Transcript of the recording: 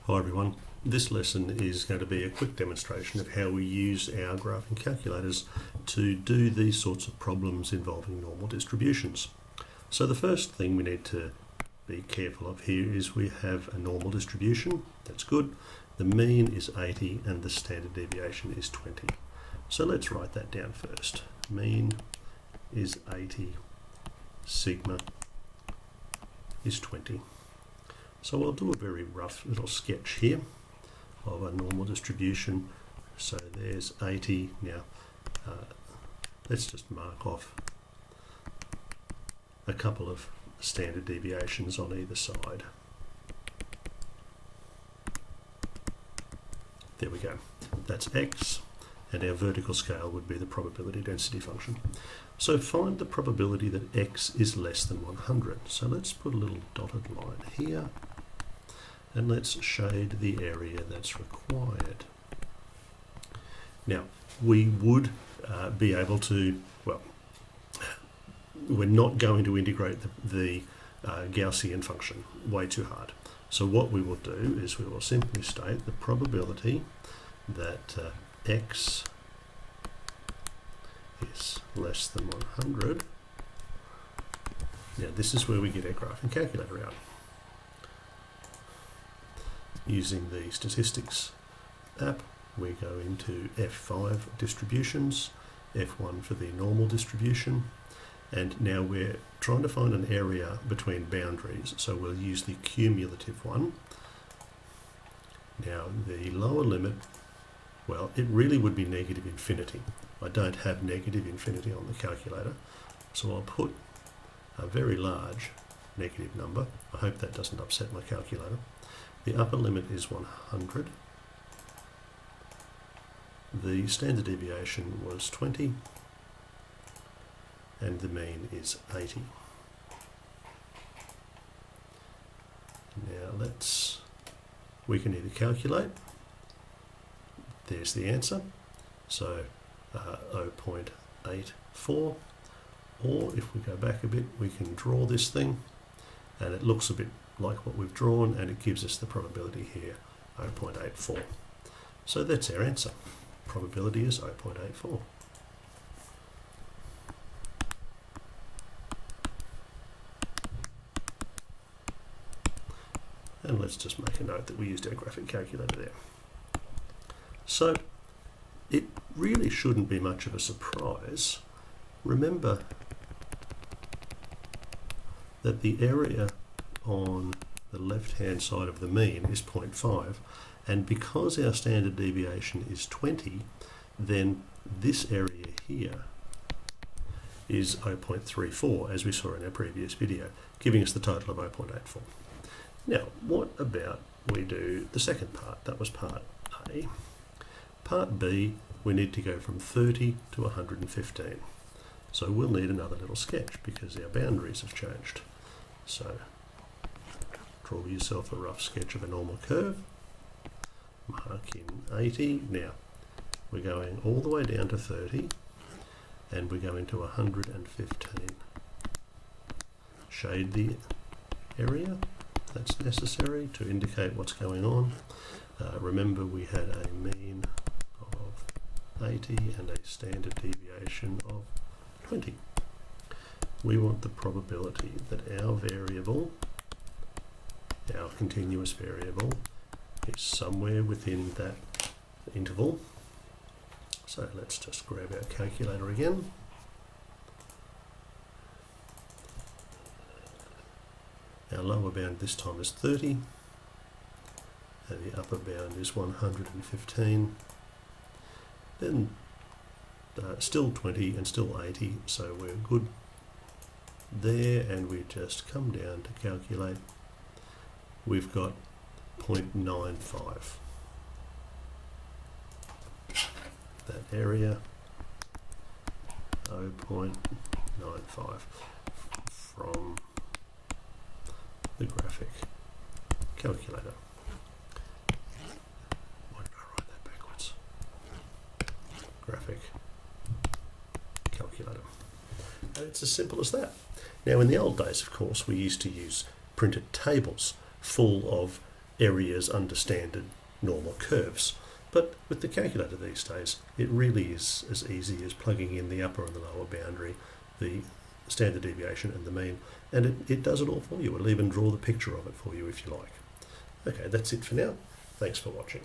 Hi everyone, this lesson is going to be a quick demonstration of how we use our graphing calculators to do these sorts of problems involving normal distributions. So the first thing we need to be careful of here is we have a normal distribution, that's good, the mean is 80 and the standard deviation is 20. So let's write that down first. Mean is 80, sigma is 20. So I'll do a very rough little sketch here of a normal distribution. So there's 80. Now let's just mark off a couple of standard deviations on either side. There we go. That's x, and our vertical scale would be the probability density function. So find the probability that x is less than 100. So let's put a little dotted line here, and let's shade the area that's required. Now, we would be able to, well, we're not going to integrate the Gaussian function, way too hard. So what we will do is we will simply state the probability that x is less than 100. Now this is where we get our graphing calculator out. Using the statistics app, we go into F5 distributions, F1 for the normal distribution, and now we're trying to find an area between boundaries, so we'll use the cumulative one. Now the lower limit, well, it really would be negative infinity. I don't have negative infinity on the calculator, so I'll put a very large negative number. I hope that doesn't upset my calculator. The upper limit is 100. The standard deviation was 20, and the mean is 80. Now we can either calculate, there's the answer, so 0.84, or if we go back a bit, we can draw this thing, and it looks a bit like what we've drawn, and it gives us the probability here, 0.84. So that's our answer. Probability is 0.84. And let's just make a note that we used our graphic calculator there. So it really shouldn't be much of a surprise. Remember that the area on the left-hand side of the mean is 0.5, and because our standard deviation is 20, then this area here is 0.34, as we saw in our previous video, giving us the total of 0.84. Now, what about we do the second part? That was part A. Part B, we need to go from 30 to 115. So we'll need another little sketch because our boundaries have changed. So draw yourself a rough sketch of a normal curve. Mark in 80. Now, we're going all the way down to 30, and we're going to 115. Shade the area that's necessary to indicate what's going on. Remember, we had a mean of 80 and a standard deviation of 20. We want the probability that our variable, our continuous variable, is somewhere within that interval. So let's just grab our calculator again. Our lower bound this time is 30, and the upper bound is 115. Then still 20 and still 80, so we're good there, and we just come down to calculate. We've got 0.95. That area, 0.95 from the graphic calculator. Why did I write that backwards? Graphic calculator. And it's as simple as that. Now, in the old days, of course, we used to use printed tables full of areas under standard normal curves. But with the calculator these days, it really is as easy as plugging in the upper and the lower boundary, the standard deviation and the mean, and it does it all for you. It'll even draw the picture of it for you if you like. Okay, that's it for now. Thanks for watching.